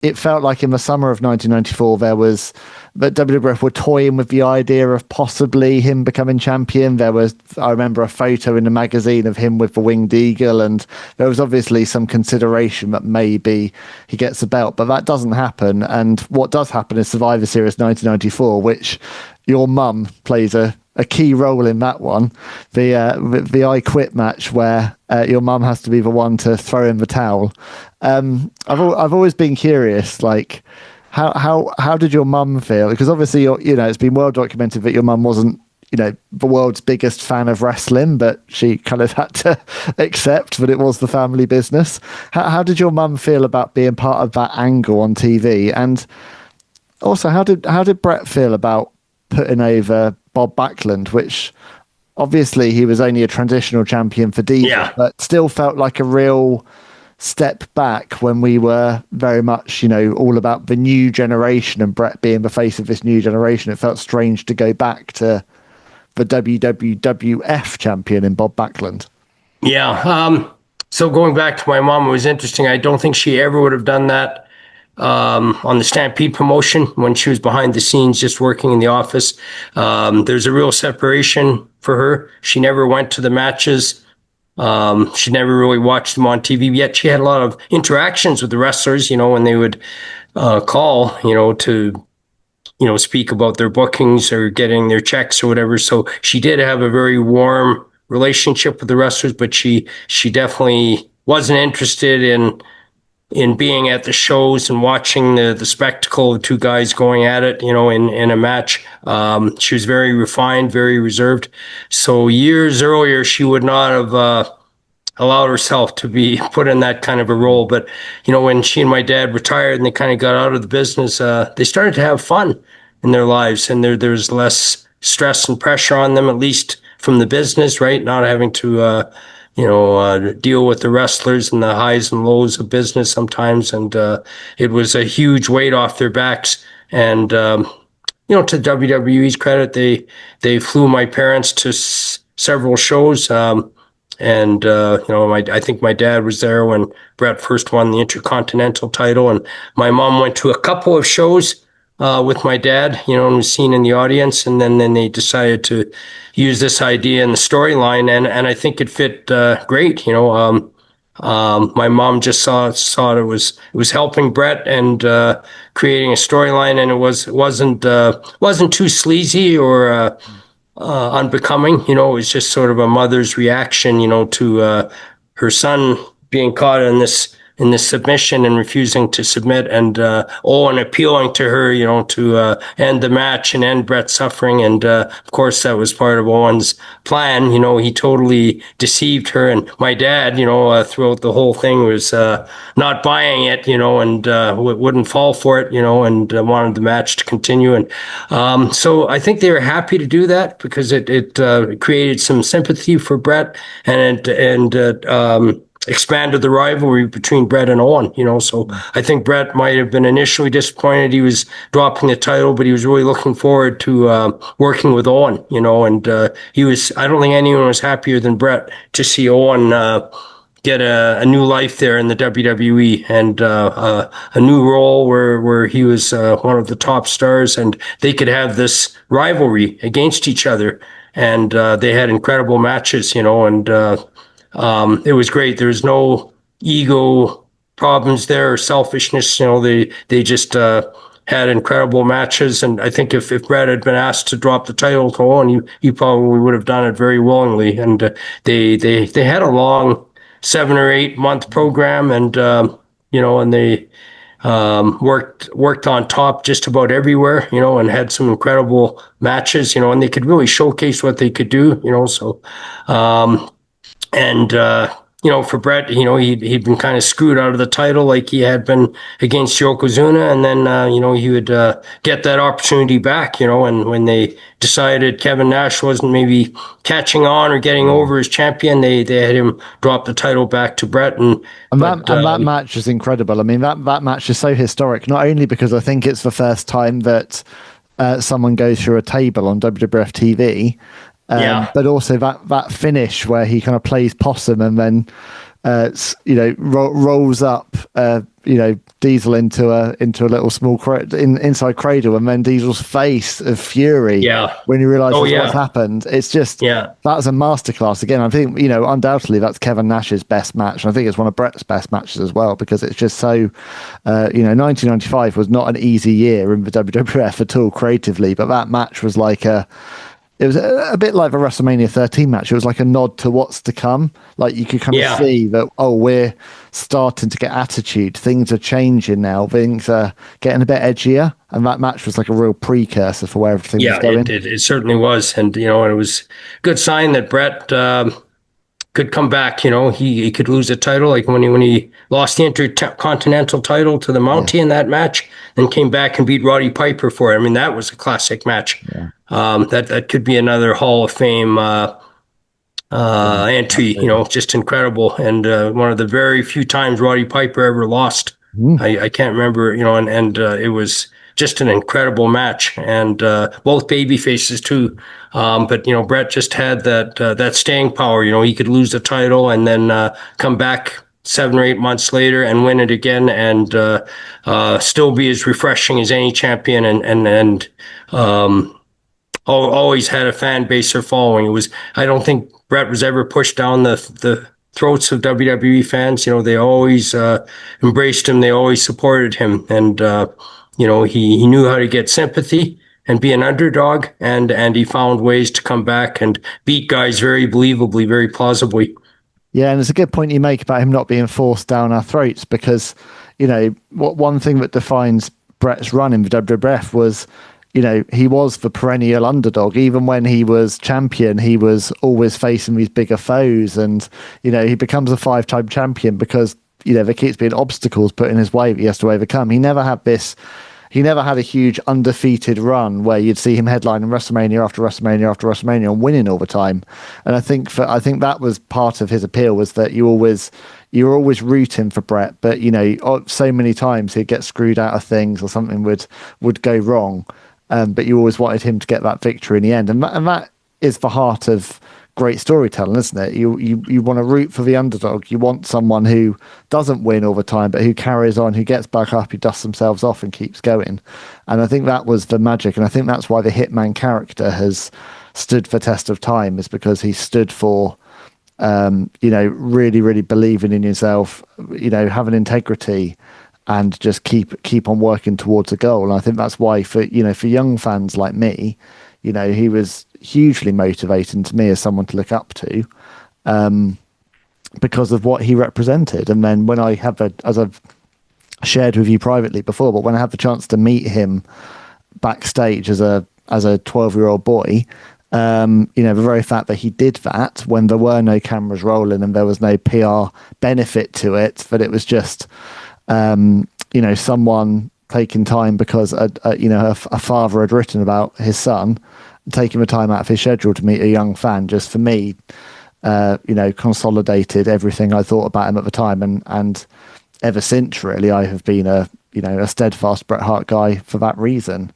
it felt like in the summer of 1994 there was that WWF were toying with the idea of possibly him becoming champion. There was, I remember, a photo in the magazine of him with the winged eagle, and there was obviously some consideration that maybe he gets a belt, but that doesn't happen. And what does happen is Survivor Series 1994, which your mum plays a key role in that one, the I Quit match where your mum has to be the one to throw in the towel. I've always been curious, like how did your mum feel? Because obviously it's been well documented that your mum wasn't the world's biggest fan of wrestling, but she kind of had to accept that it was the family business. How did your mum feel about being part of that angle on TV? And also, how did Bret feel about putting over Bob Backlund, which obviously he was only a transitional champion for Diva, but still felt like a real step back when we were very much, all about the new generation and Bret being the face of this new generation. It felt strange to go back to the WWF champion in Bob Backlund. Yeah. So going back to my mom, it was interesting. I don't think she ever would have done that on the Stampede promotion when she was behind the scenes just working in the office. There's a real separation for her. She never went to the matches. She never really watched them on TV, yet she had a lot of interactions with the wrestlers, when they would call, to speak about their bookings or getting their checks or whatever. So she did have a very warm relationship with the wrestlers, but she definitely wasn't interested in being at the shows and watching the spectacle of two guys going at it, in a match. She was very refined, very reserved. So years earlier, she would not have allowed herself to be put in that kind of a role. But, when she and my dad retired and they kind of got out of the business, they started to have fun in their lives, and there's less stress and pressure on them, at least from the business, right? Not having to deal with the wrestlers and the highs and lows of business sometimes. And it was a huge weight off their backs. And, to WWE's credit, they flew my parents to several shows. I think my dad was there when Bret first won the Intercontinental title. And my mom went to a couple of shows with my dad, and was seen in the audience. And then they decided to use this idea in the storyline. And I think it fit great. My mom just saw it was helping Bret and creating a storyline. And it wasn't too sleazy or unbecoming. It was just sort of a mother's reaction, to her son being caught in this submission and refusing to submit, and Owen appealing to her, to end the match and end Bret's suffering. And of course, that was part of Owen's plan. He totally deceived her. And my dad, throughout the whole thing was not buying it, and wouldn't fall for it, and wanted the match to continue. And so I think they were happy to do that because it created some sympathy for Bret, and expanded the rivalry between Bret and Owen, so I think Bret might have been initially disappointed he was dropping the title, but he was really looking forward to working with Owen, and I don't think anyone was happier than Bret to see Owen get a new life there in the WWE and a new role where he was one of the top stars, and they could have this rivalry against each other. And they had incredible matches, and it was great. There was no ego problems there or selfishness. They just had incredible matches. And I think if Bret had been asked to drop the title to Owen, he probably would have done it very willingly. And they had a long 7 or 8 month program, and and they worked on top just about everywhere, and had some incredible matches, and they could really showcase what they could do, so. For Bret, he'd been kind of screwed out of the title like he had been against Yokozuna. And then, he would get that opportunity back, and when they decided Kevin Nash wasn't maybe catching on or getting over as champion, they had him drop the title back to Bret. That match is incredible. I mean, that match is so historic, not only because I think it's the first time that someone goes through a table on WWF TV, but also that finish where he kind of plays possum and then rolls up, Diesel into a little small inside cradle, and then Diesel's face of fury Yeah. when he realizes Oh, what's yeah. happened. It's just, Yeah. that's a masterclass. Again, I think, undoubtedly that's Kevin Nash's best match. And I think it's one of Bret's best matches as well, because it's just so, 1995 was not an easy year in the WWF at all creatively, but that match was like it was a bit like the WrestleMania 13 match. It was like a nod to what's to come. Like you could kind of see that, we're starting to get attitude. Things are changing now. Things are getting a bit edgier. And that match was like a real precursor for where everything was going. It certainly was. And, and it was a good sign that Bret could come back. He could lose a title, like when he lost the Intercontinental title to the Mountie in that match, and came back and beat Roddy Piper for it. I mean, that was a classic match. Yeah. That could be another Hall of Fame entry. Just incredible, and one of the very few times Roddy Piper ever lost. I can't remember. And it was just an incredible match, and both baby faces too. But Bret just had that staying power. He could lose the title and then come back 7 or 8 months later and win it again, and still be as refreshing as any champion, and always had a fan base or following. I don't think Bret was ever pushed down the throats of WWE fans. They always embraced him. They always supported him, and he knew how to get sympathy and be an underdog, and he found ways to come back and beat guys very believably, very plausibly. Yeah, and it's a good point you make about him not being forced down our throats, because one thing that defines Bret's run in the WWF was, he was the perennial underdog. Even when he was champion, he was always facing these bigger foes, and he becomes a 5-time champion because there keeps being obstacles put in his way that he has to overcome. He never had a huge undefeated run where you'd see him headlining WrestleMania after WrestleMania after WrestleMania and winning all the time. And I think that was part of his appeal, was that you were always rooting for Bret, but so many times he'd get screwed out of things or something would go wrong. But you always wanted him to get that victory in the end, and that is the heart of great storytelling, isn't it? You want to root for the underdog. You want someone who doesn't win all the time, but who carries on, who gets back up, who dusts themselves off and keeps going. And I think that was the magic, and I think that's why the Hitman character has stood the test of time, is because he stood for really, really believing in yourself, having integrity, and just keep on working towards a goal. And I think that's why for young fans like me, he was hugely motivating to me as someone to look up to, because of what he represented. And then when I have as I've shared with you privately before, but when I had the chance to meet him backstage as a 12-year-old boy, the very fact that he did that when there were no cameras rolling and there was no PR benefit to it, that it was just someone taking time because a father had written about his son, taking the time out of his schedule to meet a young fan, just for me, consolidated everything I thought about him at the time, and ever since, really, I have been a steadfast Bret Hart guy for that reason.